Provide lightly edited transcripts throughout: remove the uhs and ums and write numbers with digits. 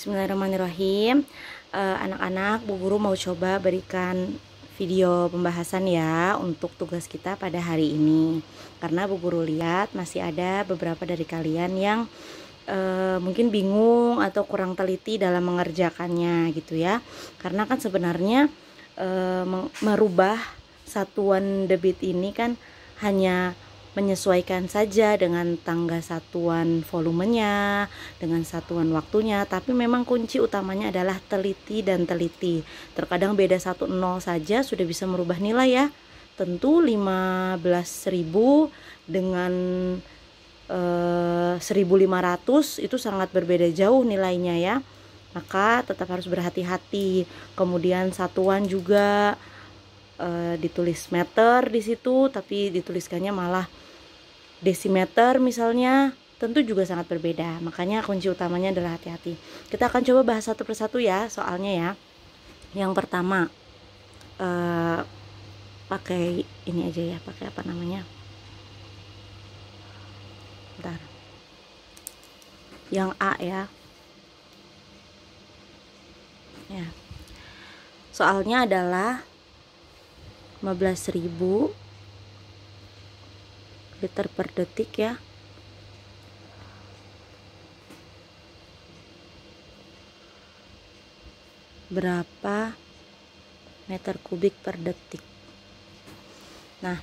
Bismillahirrahmanirrahim. Anak-anak, Bu Guru mau coba berikan video pembahasan ya untuk tugas kita pada hari ini. Karena Bu Guru lihat masih ada beberapa dari kalian yang mungkin bingung atau kurang teliti dalam mengerjakannya gitu ya. Karena kan sebenarnya merubah satuan debit ini kan hanya menyesuaikan saja dengan tangga satuan volumenya, dengan satuan waktunya, tapi memang kunci utamanya adalah teliti dan teliti. Terkadang beda 1 nol saja sudah bisa merubah nilai ya. Tentu 15.000 dengan 1.500 itu sangat berbeda jauh nilainya ya. Maka tetap harus berhati-hati. Kemudian satuan juga ditulis meter di situ, tapi dituliskannya malah desimeter misalnya, tentu juga sangat berbeda. Makanya kunci utamanya adalah hati-hati. Kita akan coba bahas satu persatu ya soalnya ya. Yang pertama pakai ini aja ya, pakai apa namanya? Bentar. Yang A ya. Ya. Soalnya adalah 15.000 liter per detik ya. Berapa meter kubik per detik. Nah,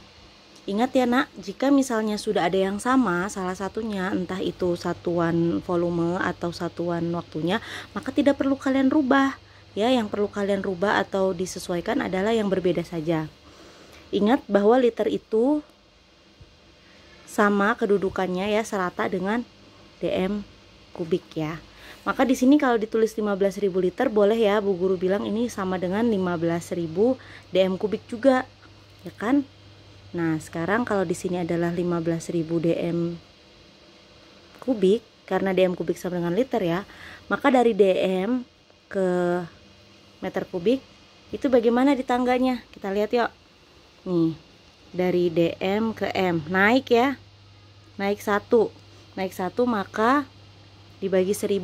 ingat ya nak, jika misalnya sudah ada yang sama salah satunya, entah itu satuan volume atau satuan waktunya, maka tidak perlu kalian rubah ya. Yang perlu kalian rubah atau disesuaikan adalah yang berbeda saja. Ingat bahwa liter itu sama kedudukannya ya, serata dengan dm kubik ya. Maka di sini kalau ditulis 15.000 liter boleh ya, Bu Guru bilang ini sama dengan 15.000 dm kubik juga, ya kan? Nah, sekarang kalau di sini adalah 15.000 dm kubik, karena dm kubik sama dengan liter ya, maka dari dm ke meter kubik itu bagaimana di tangganya? Kita lihat yuk. Nih, dari dm ke m naik ya, naik 1 maka dibagi 1000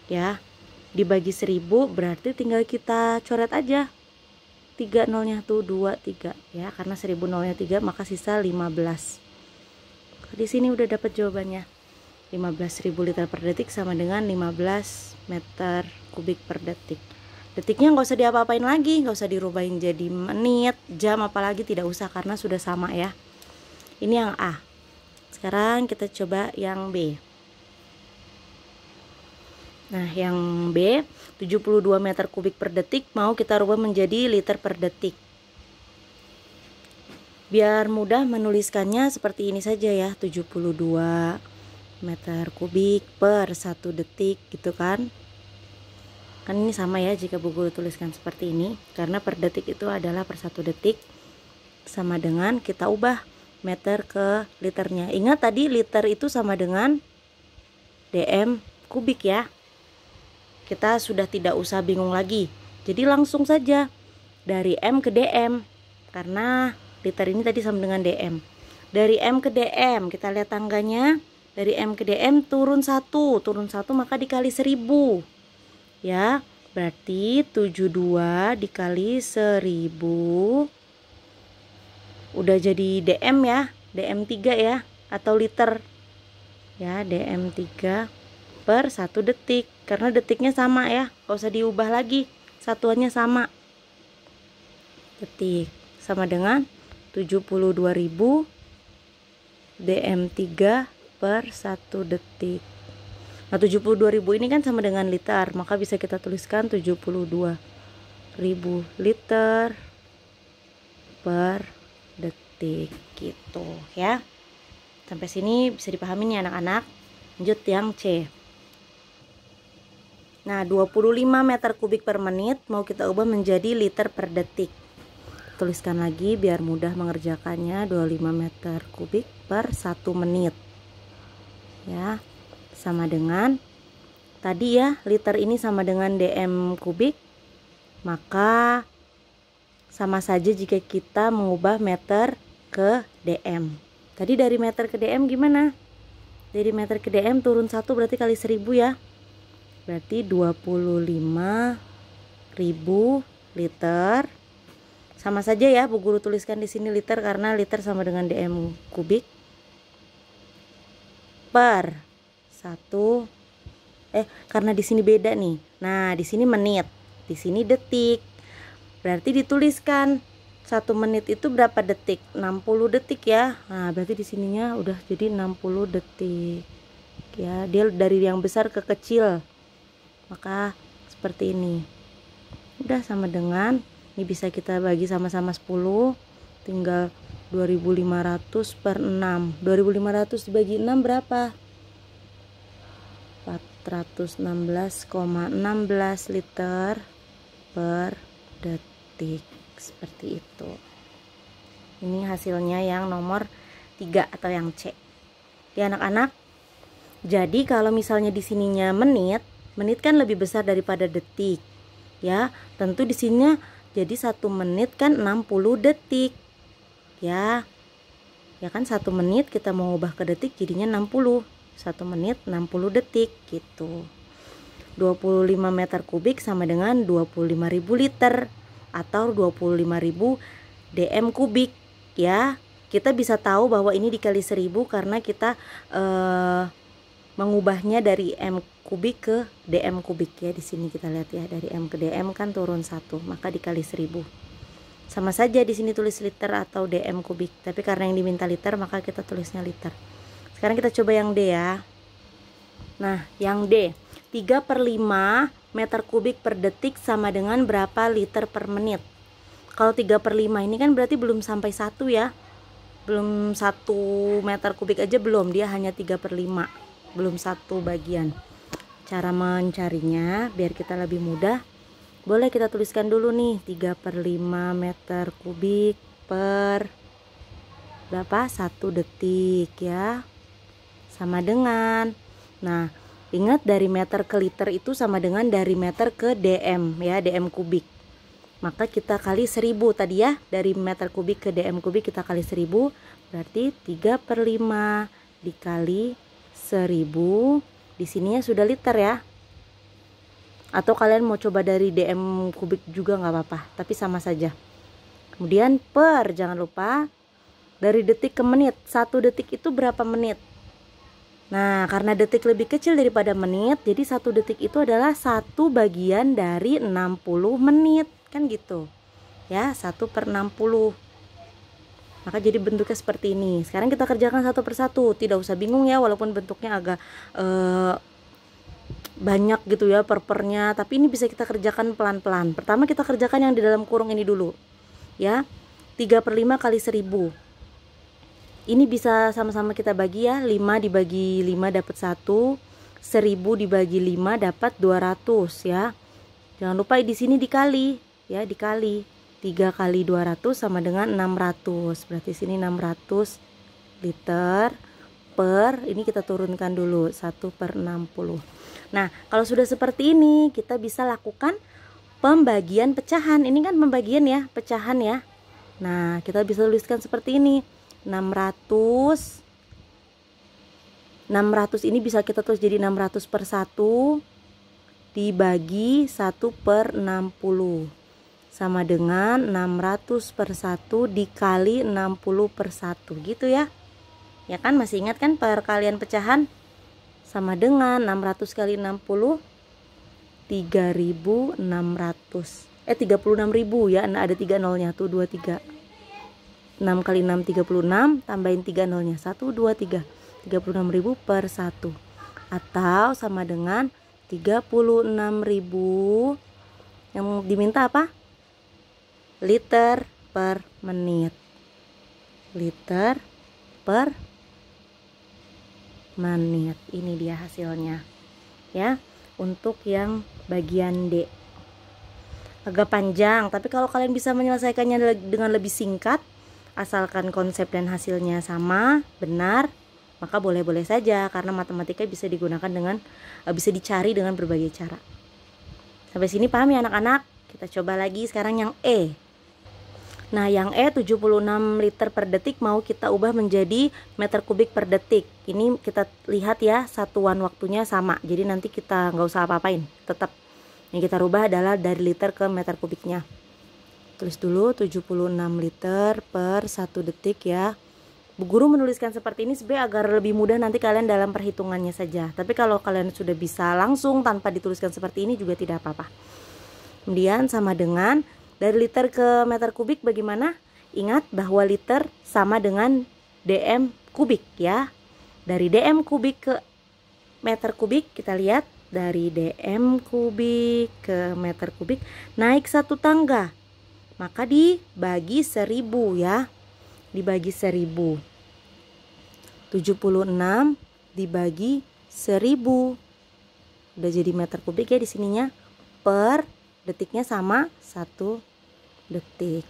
ya. Dibagi 1000 berarti tinggal kita coret aja 3 nolnya tuh, 2, 3 ya, karena 1000 nolnya 3 maka sisa 15. Di sini udah dapat jawabannya. 15.000 liter per detik sama dengan 15 meter kubik per detik. Detiknya nggak usah diapa-apain lagi, nggak usah dirubahin jadi menit, jam, apalagi tidak usah karena sudah sama ya. Ini yang A. Sekarang kita coba yang B. Nah, yang B 72 meter kubik per detik mau kita rubah menjadi liter per detik. Biar mudah menuliskannya seperti ini saja ya, 72 meter kubik per 1 detik gitu kan. Kan ini sama ya jika Bu Guru tuliskan seperti ini, karena per detik itu adalah per 1 detik, sama dengan kita ubah meter ke liternya. Ingat tadi liter itu sama dengan dm kubik ya. Kita sudah tidak usah bingung lagi, jadi langsung saja dari m ke dm, karena liter ini tadi sama dengan dm. Dari m ke dm kita lihat tangganya, dari m ke dm turun 1 maka dikali 1000 ya, berarti 72 dikali 1000 udah jadi dm ya, dm3 ya, atau liter ya, dm3 per 1 detik, karena detiknya sama ya, gak usah diubah lagi, satuannya sama. Detik sama dengan 72.000 dm3 per 1 detik. Nah, 72.000 ini kan sama dengan liter, maka bisa kita tuliskan 72.000 liter per detik gitu ya. Sampai sini bisa dipahami nih anak-anak. Lanjut yang C. Nah, 25 meter kubik per menit mau kita ubah menjadi liter per detik. Tuliskan lagi biar mudah mengerjakannya, 25 meter kubik per 1 menit ya, sama dengan tadi ya, liter ini sama dengan dm kubik, maka sama saja jika kita mengubah meter ke dm. Tadi dari meter ke dm gimana? Dari meter ke dm turun 1 berarti kali 1000 ya. berarti 25.000 liter. Sama saja ya, Bu Guru tuliskan di sini liter karena liter sama dengan dm kubik per 1. Karena di sini beda nih. Nah, di sini menit, di sini detik. Berarti dituliskan 1 menit itu berapa detik? 60 detik ya. Nah, berarti di sininya udah jadi 60 detik. Ya, dia dari yang besar ke kecil. Maka seperti ini. Udah sama dengan, ini bisa kita bagi sama-sama 10, tinggal 2500 per 6. 2500 dibagi 6 berapa? 416,16 liter per detik. Seperti itu. Ini hasilnya yang nomor 3 atau yang C. Ya anak-anak. Jadi kalau misalnya di sininya menit kan lebih besar daripada detik. Ya, tentu di sininya jadi 1 menit kan 60 detik. Ya. Ya kan 1 menit kita mau ubah ke detik jadinya 60. 1 menit 60 detik gitu. 25 meter kubik sama dengan 25.000 liter atau 25.000 dm kubik ya. Kita bisa tahu bahwa ini dikali 1000 karena kita mengubahnya dari m kubik ke dm kubik ya. Di sini kita lihat ya, dari m ke dm kan turun 1, maka dikali 1000. Sama saja di sini tulis liter atau dm kubik, tapi karena yang diminta liter maka kita tulisnya liter. Sekarang kita coba yang D ya. Nah, yang D, 3/5 meter kubik per detik sama dengan berapa liter per menit? Kalau 3/5 ini kan berarti belum sampai 1 ya. Belum 1 meter kubik aja belum, dia hanya 3/5. Belum 1 bagian. Cara mencarinya biar kita lebih mudah, boleh kita tuliskan dulu nih 3/5 meter kubik per berapa? 1 detik ya. Sama dengan, nah ingat dari meter ke liter itu sama dengan dari meter ke dm ya, dm kubik. Maka kita kali 1000 tadi ya, dari meter kubik ke dm kubik kita kali 1000, berarti 3/5 dikali 1000. Di sininya sudah liter ya. Atau kalian mau coba dari dm kubik juga nggak apa-apa, tapi sama saja. Kemudian per, jangan lupa dari detik ke menit. 1 detik itu berapa menit? Nah, karena detik lebih kecil daripada menit, jadi 1 detik itu adalah 1 bagian dari 60 menit. Kan gitu. Ya, 1/60. Maka jadi bentuknya seperti ini. Sekarang kita kerjakan satu persatu. Tidak usah bingung ya, walaupun bentuknya agak banyak gitu ya pernya. Tapi ini bisa kita kerjakan pelan-pelan. Pertama kita kerjakan yang di dalam kurung ini dulu. Ya, 3/5 kali 1000. Ini bisa sama-sama kita bagi ya. 5 dibagi 5 dapat 1. 1000 dibagi 5 dapat 200 ya. Jangan lupa di sini dikali ya, dikali. 3 kali 200 sama dengan 600. Berarti sini 600 liter per, ini kita turunkan dulu 1/60. Nah, kalau sudah seperti ini kita bisa lakukan pembagian pecahan. Ini kan pembagian ya, pecahan ya. Nah, kita bisa tuliskan seperti ini. 600 ini bisa kita tulis jadi 600 per 1 dibagi 1/60 sama dengan 600 per 1 dikali 60 per 1 gitu ya. Ya kan, masih ingat kan perkalian pecahan? Sama dengan 600 kali 60 3600. 36.000 ya, ada 3 nolnya tuh, 23. 6 kali 6 36, tambahin 3 nolnya 1 2 3. 36.000 per 1 atau sama dengan 36.000. Yang diminta apa? Liter per menit. Liter per menit. Ini dia hasilnya ya, untuk yang bagian D. Agak panjang, tapi kalau kalian bisa menyelesaikannya dengan lebih singkat, asalkan konsep dan hasilnya sama, benar, maka boleh-boleh saja, karena matematika bisa digunakan dengan, bisa dicari dengan berbagai cara. Sampai sini paham ya anak-anak? Kita coba lagi sekarang yang E. Nah, yang E 76 liter per detik mau kita ubah menjadi meter kubik per detik. Ini kita lihat ya, satuan waktunya sama. Jadi nanti kita nggak usah apa-apain, tetap yang kita rubah adalah dari liter ke meter kubiknya. Tulis dulu 76 liter per 1 detik ya. Bu Guru menuliskan seperti ini sebenarnya agar lebih mudah nanti kalian dalam perhitungannya saja. Tapi kalau kalian sudah bisa langsung tanpa dituliskan seperti ini juga tidak apa-apa. Kemudian sama dengan dari liter ke meter kubik bagaimana? Ingat bahwa liter sama dengan dm kubik ya. Dari dm kubik ke meter kubik kita lihat dari dm kubik ke meter kubik naik 1 tangga. Maka dibagi 1000 ya. Dibagi 1000. 76 dibagi 1000. Udah jadi meter kubik ya di sininya. Per detiknya sama 1 detik.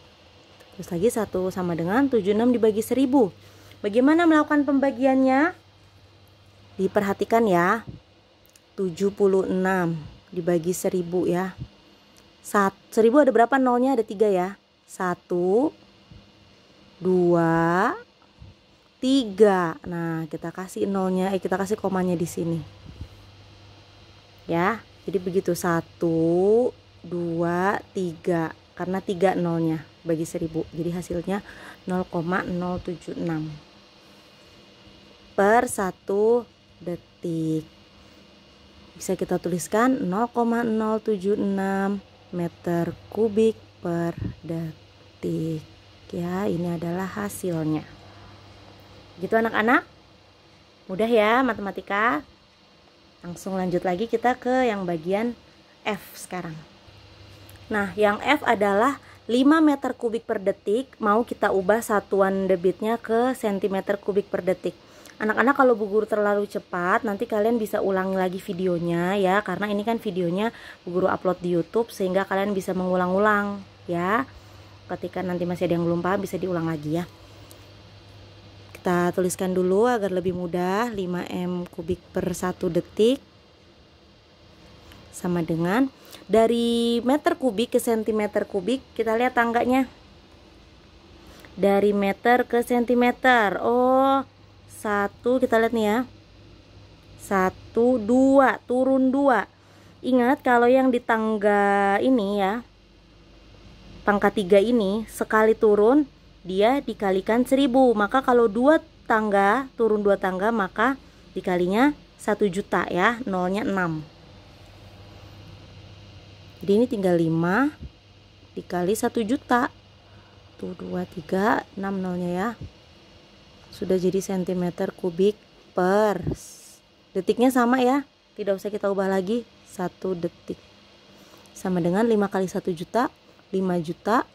Terus lagi 1 sama dengan 76 dibagi 1000. Bagaimana melakukan pembagiannya? Diperhatikan ya. 76 dibagi 1000 ya. 1000 ada berapa nolnya? Ada 3 ya. 1 2 3. Nah, kita kasih nolnya, kita kasih komanya di sini. Ya, jadi begitu 1 2 3 karena 3 nolnya bagi 1000. Jadi hasilnya 0,076 per 1 detik. Bisa kita tuliskan 0,076 meter kubik per detik. Ya, ini adalah hasilnya. Gitu anak-anak, mudah ya matematika. Langsung lanjut lagi kita ke yang bagian F sekarang. Nah, yang F adalah 5 meter kubik per detik. Mau kita ubah satuan debitnya ke sentimeter kubik per detik. Anak-anak kalau Bu Guru terlalu cepat, nanti kalian bisa ulang lagi videonya ya. Karena ini kan videonya Bu Guru upload di YouTube, sehingga kalian bisa mengulang-ulang ya. Ketika nanti masih ada yang belum paham bisa diulang lagi ya. Kita tuliskan dulu agar lebih mudah. 5 m kubik per 1 detik sama dengan dari meter kubik ke sentimeter kubik. Kita lihat tangganya dari meter ke sentimeter. Oh, 1 kita lihat nih ya, 1 2 turun 2. Ingat kalau yang di tangga ini ya, pangkat 3 ini sekali turun dia dikalikan 1000. Maka kalau 2 tangga turun 2 tangga maka dikalinya 1 juta ya, nolnya 6. Jadi ini tinggal 5 dikali 1 juta. Tuh 2 3 6 nolnya ya. Sudah jadi sentimeter kubik per detiknya sama ya. Tidak usah kita ubah lagi, 1 detik. Sama dengan 5 kali 1 juta, 5 juta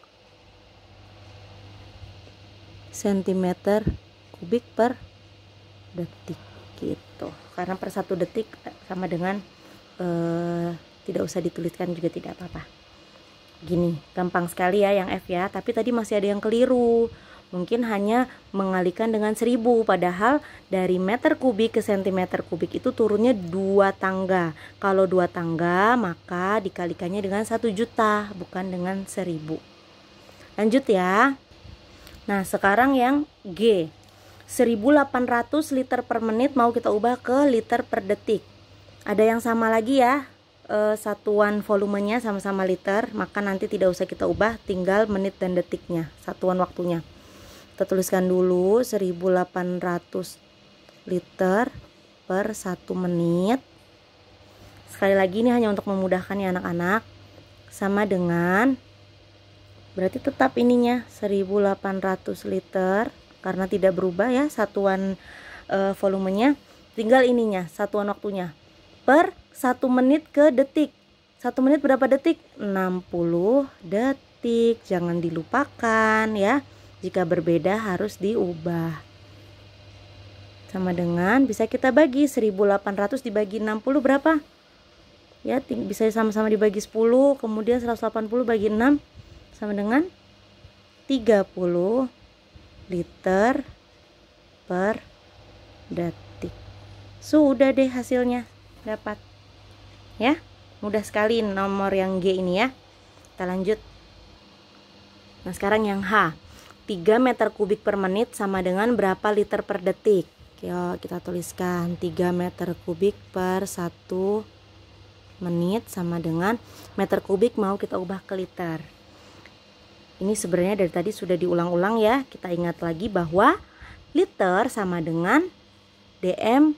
sentimeter kubik per detik gitu. Karena per 1 detik sama dengan tidak usah dituliskan juga tidak apa-apa. Gini, gampang sekali ya yang F ya. Tapi tadi masih ada yang keliru. Mungkin hanya mengalihkan dengan 1000, padahal dari meter kubik ke sentimeter kubik itu turunnya 2 tangga. Kalau 2 tangga maka dikalikannya dengan 1 juta, bukan dengan 1000. Lanjut ya. Nah, sekarang yang G. 1800 liter per menit mau kita ubah ke liter per detik. Ada yang sama lagi ya, satuan volumenya sama-sama liter, maka nanti tidak usah kita ubah, tinggal menit dan detiknya, satuan waktunya. Kita tuliskan dulu 1800 liter per 1 menit. Sekali lagi ini hanya untuk memudahkan ya anak-anak. Sama dengan, berarti tetap ininya 1800 liter karena tidak berubah ya satuan volumenya. Tinggal ininya satuan waktunya per 1 menit ke detik. 1 menit berapa detik? 60 detik. Jangan dilupakan ya. Jika berbeda harus diubah. Sama dengan bisa kita bagi 1800 dibagi 60 berapa? Ya, bisa sama-sama dibagi 10, kemudian 180 bagi 6 sama dengan 30 liter per detik. Sudah deh hasilnya dapat. Ya, mudah sekali nomor yang G ini ya. Kita lanjut. Nah sekarang yang H, 3 meter kubik per menit sama dengan berapa liter per detik? Yuk kita tuliskan 3 meter kubik per 1 menit sama dengan meter kubik mau kita ubah ke liter. Ini sebenarnya dari tadi sudah diulang-ulang ya. Kita ingat lagi bahwa liter sama dengan dm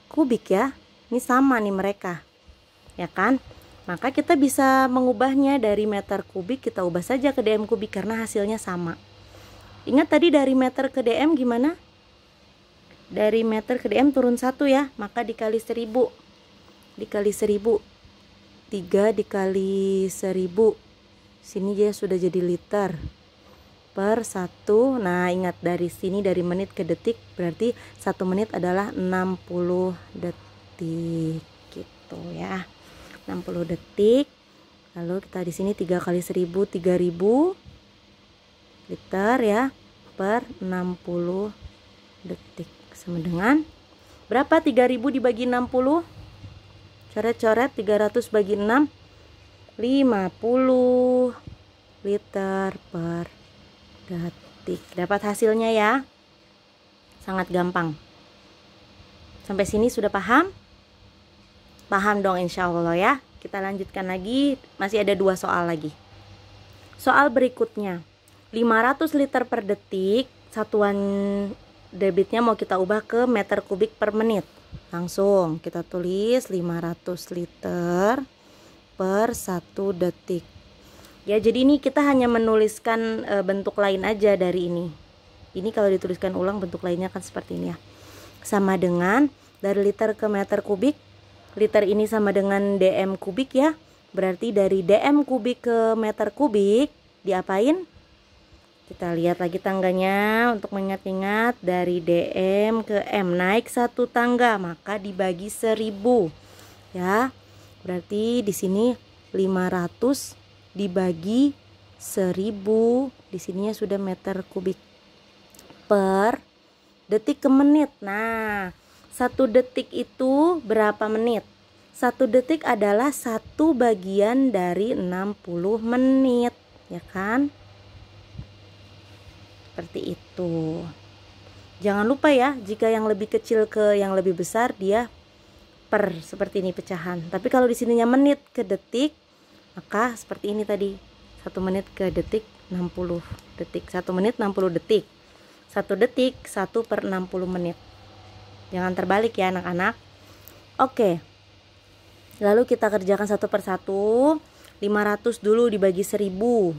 kubik ya. Ini sama nih mereka, ya kan? Maka kita bisa mengubahnya dari meter kubik kita ubah saja ke dm kubik karena hasilnya sama. Ingat tadi dari meter ke dm gimana? Dari meter ke dm turun 1 ya, maka dikali 1000. Dikali 1000. 3 dikali 1000. Sini dia sudah jadi liter per 1. Nah ingat dari sini dari menit ke detik berarti 1 menit adalah 60 detik gitu ya. 60 detik. Lalu kita di sini 3 kali 1000 3000 liter ya per 60 detik sama dengan berapa? 3000 dibagi 60. Coret-coret 300 bagi 6 50 liter per detik. Dapat hasilnya ya. Sangat gampang. Sampai sini sudah paham? Paham dong insya Allah ya. Kita lanjutkan lagi. Masih ada 2 soal lagi. Soal berikutnya 500 liter per detik. Satuan debitnya mau kita ubah ke meter kubik per menit. Langsung kita tulis 500 liter per 1 detik. Ya jadi ini kita hanya menuliskan bentuk lain aja dari ini. Ini kalau dituliskan ulang bentuk lainnya kan seperti ini ya. Sama dengan dari liter ke meter kubik. Liter ini sama dengan dm kubik ya. Berarti dari dm kubik ke meter kubik diapain? Kita lihat lagi tangganya untuk mengingat-ingat. Dari dm ke m naik 1 tangga maka dibagi 1000 ya. Berarti di sini 500 dibagi 1000, di sininya sudah meter kubik per detik ke menit. Nah, 1 detik itu berapa menit? 1 detik adalah 1 bagian dari 60 menit, ya kan? Seperti itu. Jangan lupa ya, jika yang lebih kecil ke yang lebih besar dia per, seperti ini pecahan. Tapi kalau di sininya menit ke detik, maka seperti ini tadi. 1 menit ke detik 60 detik. 1 menit 60 detik. 1 detik 1 per 60 menit. Jangan terbalik ya anak-anak. Oke. Lalu kita kerjakan satu per satu. 500 dulu dibagi 1000.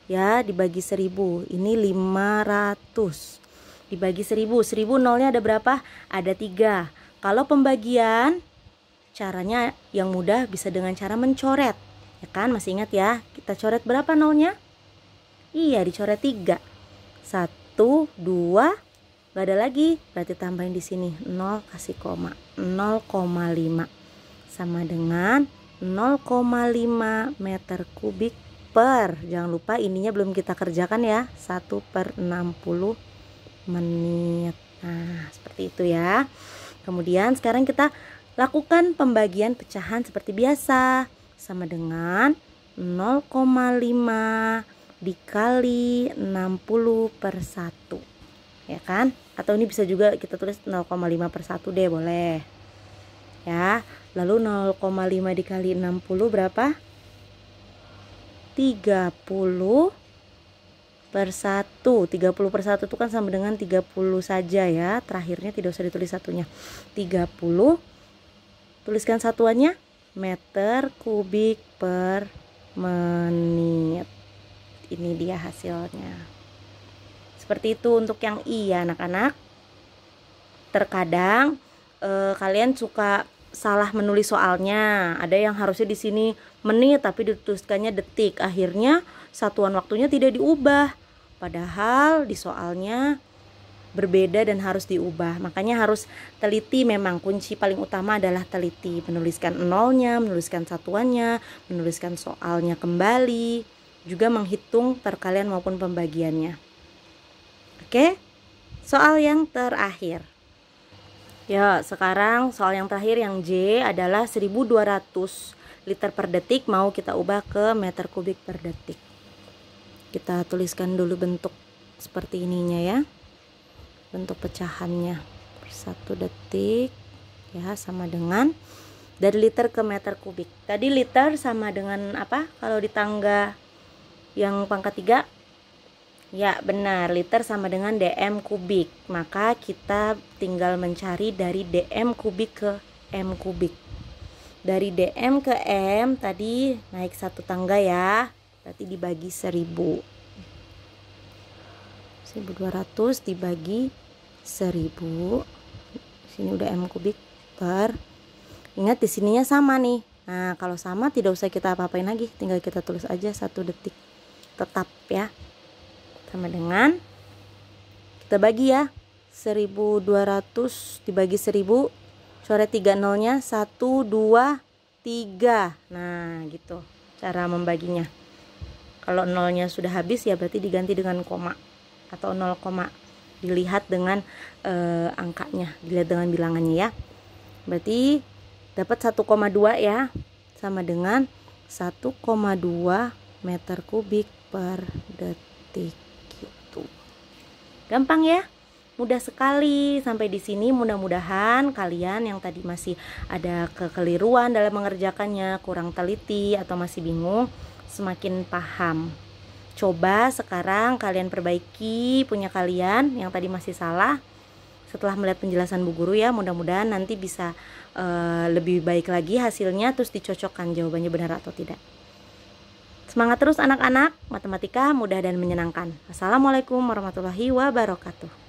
Ya, dibagi 1000. Ini 500 dibagi 1000. 1000 nolnya ada berapa? Ada 3. Kalau pembagian caranya yang mudah bisa dengan cara mencoret, ya kan? Masih ingat ya? Kita coret berapa nolnya? Iya, dicoret 3. 1, 2, gak ada lagi. Berarti tambahin di sini 0 kasih koma. 0,5 sama dengan 0,5 meter kubik per. Jangan lupa ininya belum kita kerjakan ya. 1 per 60 menit. Nah, seperti itu ya. Kemudian sekarang kita lakukan pembagian pecahan seperti biasa. Sama dengan 0,5 dikali 60 per 1. Ya kan? Atau ini bisa juga kita tulis 0,5 per 1 deh, boleh. Ya, lalu 0,5 dikali 60 berapa? 30 per 1. 30 per 1 itu kan sama dengan 30 saja ya. Terakhirnya tidak usah ditulis satunya. 30. Tuliskan satuannya meter kubik per menit. Ini dia hasilnya. Seperti itu untuk yang I ya anak-anak. Terkadang kalian suka salah menulis soalnya. Ada yang harusnya di sini menit tapi dituliskannya detik. Akhirnya satuan waktunya tidak diubah. Padahal di soalnya berbeda dan harus diubah. Makanya harus teliti, memang kunci paling utama adalah teliti. Menuliskan nolnya, menuliskan satuannya, menuliskan soalnya kembali, juga menghitung perkalian maupun pembagiannya. Oke, soal yang terakhir. Ya, sekarang soal yang terakhir yang J adalah 1200 liter per detik mau kita ubah ke meter kubik per detik. Kita tuliskan dulu bentuk seperti ininya ya, bentuk pecahannya per 1 detik ya, sama dengan dari liter ke meter kubik. Tadi liter sama dengan apa kalau di tangga yang pangkat 3? Ya benar, liter sama dengan dm kubik. Maka kita tinggal mencari dari dm kubik ke m kubik. Dari dm ke m tadi naik 1 tangga ya, berarti dibagi 1000. 1200 dibagi 1000. Sini udah m kubik per. Ingat di sininya sama nih. Nah, kalau sama tidak usah kita apa-apain lagi, tinggal kita tulis aja 1 detik. Tetap ya. Sama dengan kita bagi ya. 1200 dibagi 1000. Coret 3 nolnya 1 2 3. Nah, gitu cara membaginya. Kalau nolnya sudah habis ya berarti diganti dengan koma atau 0, dilihat dengan angkanya, dilihat dengan bilangannya ya. Berarti dapat 1,2 ya, sama dengan 1,2 meter kubik per detik gitu. Gampang ya, mudah sekali. Sampai di sini mudah-mudahan kalian yang tadi masih ada kekeliruan dalam mengerjakannya, kurang teliti atau masih bingung, semakin paham. Coba sekarang kalian perbaiki punya kalian yang tadi masih salah. Setelah melihat penjelasan Bu Guru ya, mudah-mudahan nanti bisa lebih baik lagi hasilnya, terus dicocokkan jawabannya benar atau tidak. Semangat terus anak-anak, matematika mudah dan menyenangkan. Assalamualaikum warahmatullahi wabarakatuh.